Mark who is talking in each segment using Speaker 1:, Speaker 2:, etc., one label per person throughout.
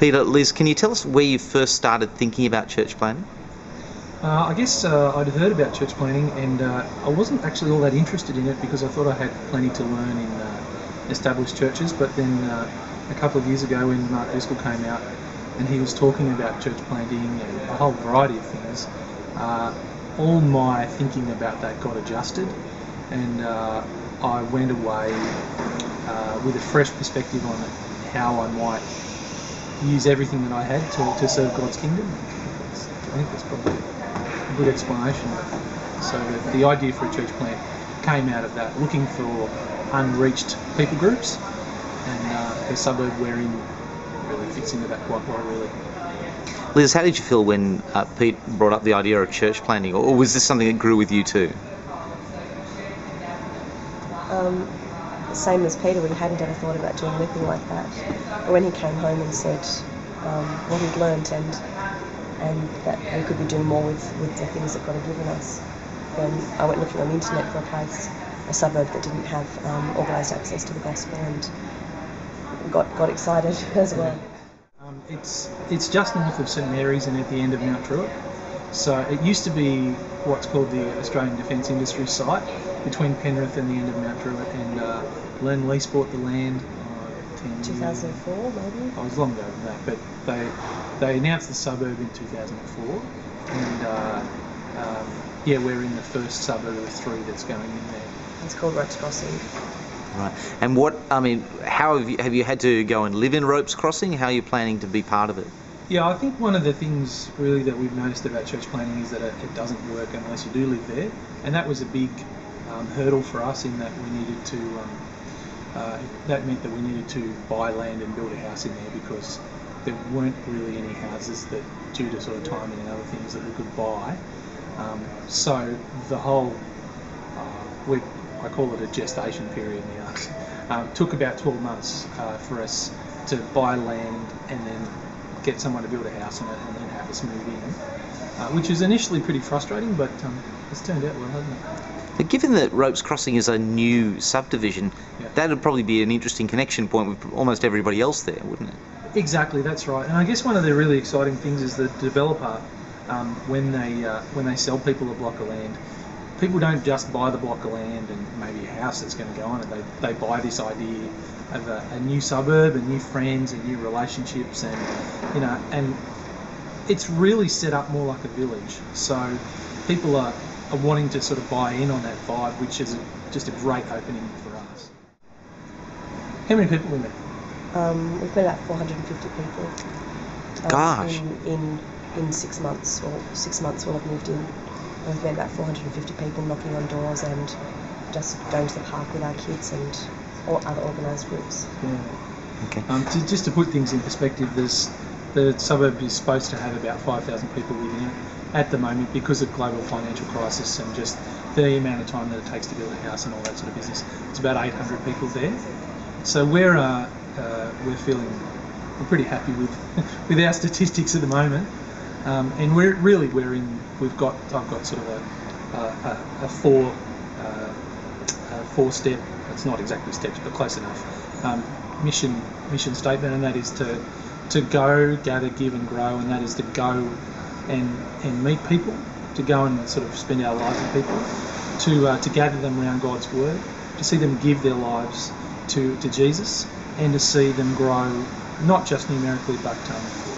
Speaker 1: Peter, Liz, can you tell us where you first started thinking about church planting?
Speaker 2: I guess I'd heard about church planting, and I wasn't actually all that interested in it because I thought I had plenty to learn in established churches. But then a couple of years ago, when Mark Hadley came out and he was talking about church planting and a whole variety of things, all my thinking about that got adjusted, and I went away with a fresh perspective on how I might use everything that I had to serve God's kingdom. I think that's probably a good explanation. So the idea for a church plant came out of that, looking for unreached people groups, and the suburb we're in really fits into that quite well, really.
Speaker 1: Liz, how did you feel when Pete brought up the idea of church planting, or was this something that grew with you too?
Speaker 3: Same as Peter, we hadn't ever thought about doing anything like that. But when he came home and said what he'd learnt and that we could be doing more with the things that God had given us, then I went looking on the internet for a suburb that didn't have organised access to the gospel, and got excited as well.
Speaker 2: It's just north of St Mary's and at the end of Mount Druitt. So it used to be what's called the Australian Defence Industry site between Penrith and the end of Mount Druitt, and Len Lease bought the land
Speaker 3: 2004 maybe?
Speaker 2: I was long ago than that, but they announced the suburb in 2004, and we're in the first suburb of 3 that's going in there.
Speaker 3: It's called Ropes Crossing.
Speaker 1: Right. And how have you had to go and live in Ropes Crossing? How are you planning to be part of it?
Speaker 2: Yeah, I think one of the things really that we've noticed about church planting is that it doesn't work unless you do live there, and that was a big hurdle for us in that we needed to. That meant that we needed to buy land and build a house in there because there weren't really any houses that, due to sort of timing and other things, that we could buy. So the whole, I call it a gestation period now, took about 12 months for us to buy land and then get someone to build a house on it and then have us move in, which is initially pretty frustrating, but it's turned out well, hasn't it?
Speaker 1: But given that Ropes Crossing is a new subdivision,
Speaker 2: Yeah.
Speaker 1: that would probably be an interesting connection point with almost everybody else there, wouldn't it?
Speaker 2: Exactly, that's right. And I guess one of the really exciting things is the developer, when they sell people a block of land, people don't just buy the block of land and maybe a house that's going to go on it. They buy this idea of a new suburb and new friends and new relationships, and it's really set up more like a village. So people are wanting to sort of buy in on that vibe, which is just a great opening for us. How many people we met?
Speaker 3: We've met about 450 people.
Speaker 1: Gosh.
Speaker 3: In 6 months, or 6 months we'll have moved in. And we've met about 450 people knocking on doors and just going to the park with our kids and or other organised groups.
Speaker 2: Yeah.
Speaker 1: Okay.
Speaker 2: Just to put things in perspective, the suburb is supposed to have about 5,000 people living in it at the moment because of global financial crisis and just the amount of time that it takes to build a house and all that sort of business. It's about 800 people there. So we're pretty happy with our statistics at the moment, and I've got sort of a four-step. It's not exactly steps, but close enough. Mission statement, and that is to go, gather, give, and grow, and that is to go and meet people, to go and sort of spend our lives with people, to gather them around God's word, to see them give their lives to Jesus, and to see them grow, not just numerically, but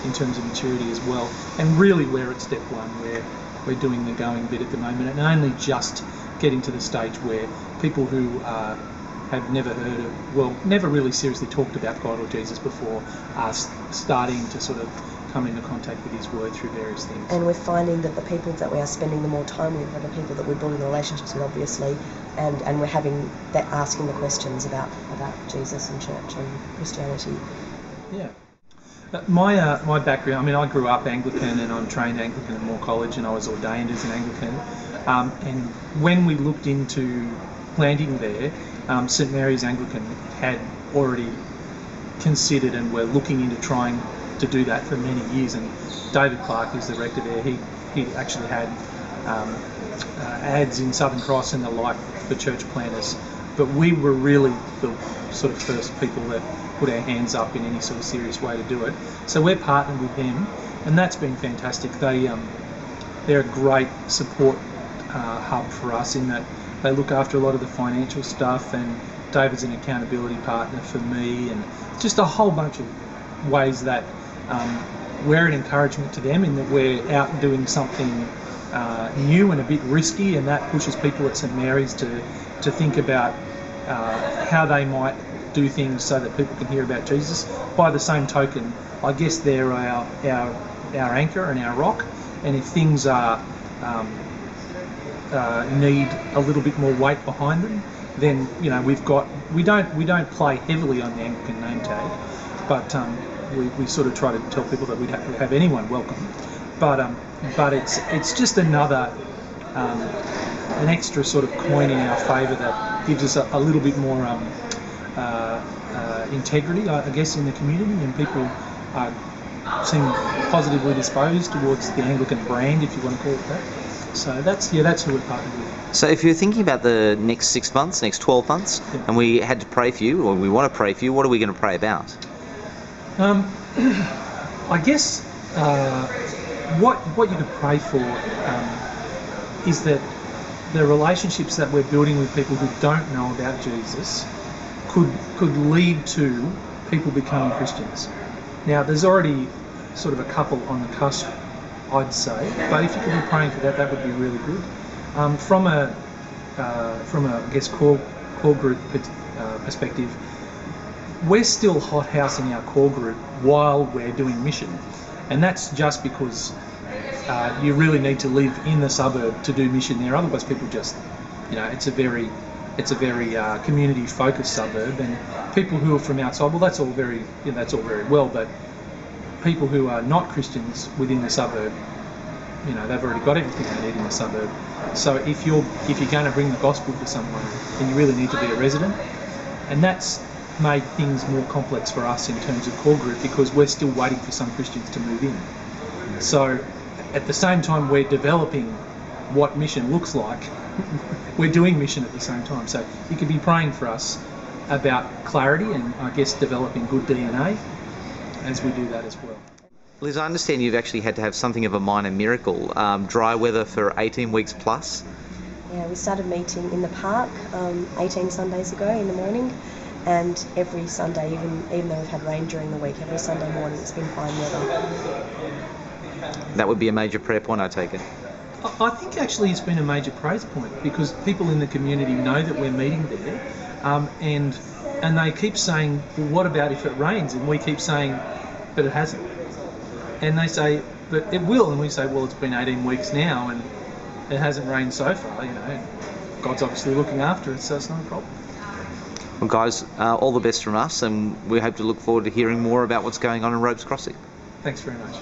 Speaker 2: in terms of maturity as well. And really we're at step 1, where we're doing the going bit at the moment, and only just getting to the stage where people who have never never really seriously talked about God or Jesus before are starting to sort of come into contact with his word through various things.
Speaker 3: And we're finding that the people that we are spending the more time with are the people that we're building the relationships with, obviously, and we're asking the questions about Jesus and church and Christianity.
Speaker 2: Yeah. My background, I mean, I grew up Anglican and I'm trained Anglican at Moore College, and I was ordained as an Anglican. And when we looked into planting there, St Mary's Anglican had already considered and were looking into trying to do that for many years. And David Clark, who's the rector there, he actually had ads in Southern Cross and the like for church planters. But we were really the sort of first people that put our hands up in any sort of serious way to do it. So we're partnered with them, and that's been fantastic. They're a great support hub for us in that they look after a lot of the financial stuff, and David's an accountability partner for me, and just a whole bunch of ways that we're an encouragement to them in that we're out doing something new and a bit risky, and that pushes people at St Mary's to think about how they might do things so that people can hear about Jesus. By the same token, I guess they're our anchor and our rock, and if things are need a little bit more weight behind them, then we don't play heavily on the Anglican name tag, but we sort of try to tell people that we'd have anyone welcome, but it's just another an extra sort of coin in our favour that gives us a little bit more integrity, I guess, in the community, and people seem positively disposed towards the Anglican brand, if you want to call it that. So that's who we're partnered with.
Speaker 1: So if you're thinking about the next 6 months, next 12 months,
Speaker 2: Yeah.
Speaker 1: and we had to pray for you, or we want to pray for you, what are we going to pray about?
Speaker 2: I guess what you could pray for is that the relationships that we're building with people who don't know about Jesus could lead to people becoming Christians. Now, there's already sort of a couple on the cusp, I'd say, but if you could be praying for that, that would be really good. From a I guess core group perspective, we're still hothousing our core group while we're doing mission, and that's just because you really need to live in the suburb to do mission there. Otherwise, people just, it's a very community focused suburb, and people who are from outside, well, that's all very well, but people who are not Christians within the suburb, they've already got everything they need in the suburb. So if you're going to bring the gospel to someone, then you really need to be a resident, and that's made things more complex for us in terms of core group because we're still waiting for some Christians to move in. So at the same time we're developing what mission looks like, we're doing mission at the same time. So you could be praying for us about clarity and, I guess, developing good DNA as we do that as well.
Speaker 1: Liz, I understand you've actually had to have something of a minor miracle, dry weather for 18 weeks plus.
Speaker 3: Yeah, we started meeting in the park 18 Sundays ago in the morning, and every Sunday, even though we've had rain during the week, every Sunday morning it's been fine weather.
Speaker 1: That would be a major prayer point, I take it.
Speaker 2: I think actually it's been a major praise point because people in the community know that we're meeting there, and they keep saying, well, what about if it rains? And we keep saying, but it hasn't. And they say, but it will. And we say, well, it's been 18 weeks now and it hasn't rained so far. God's obviously looking after it, so it's not a problem.
Speaker 1: Well, guys, all the best from us, and we hope to look forward to hearing more about what's going on in Ropes Crossing.
Speaker 2: Thanks very much.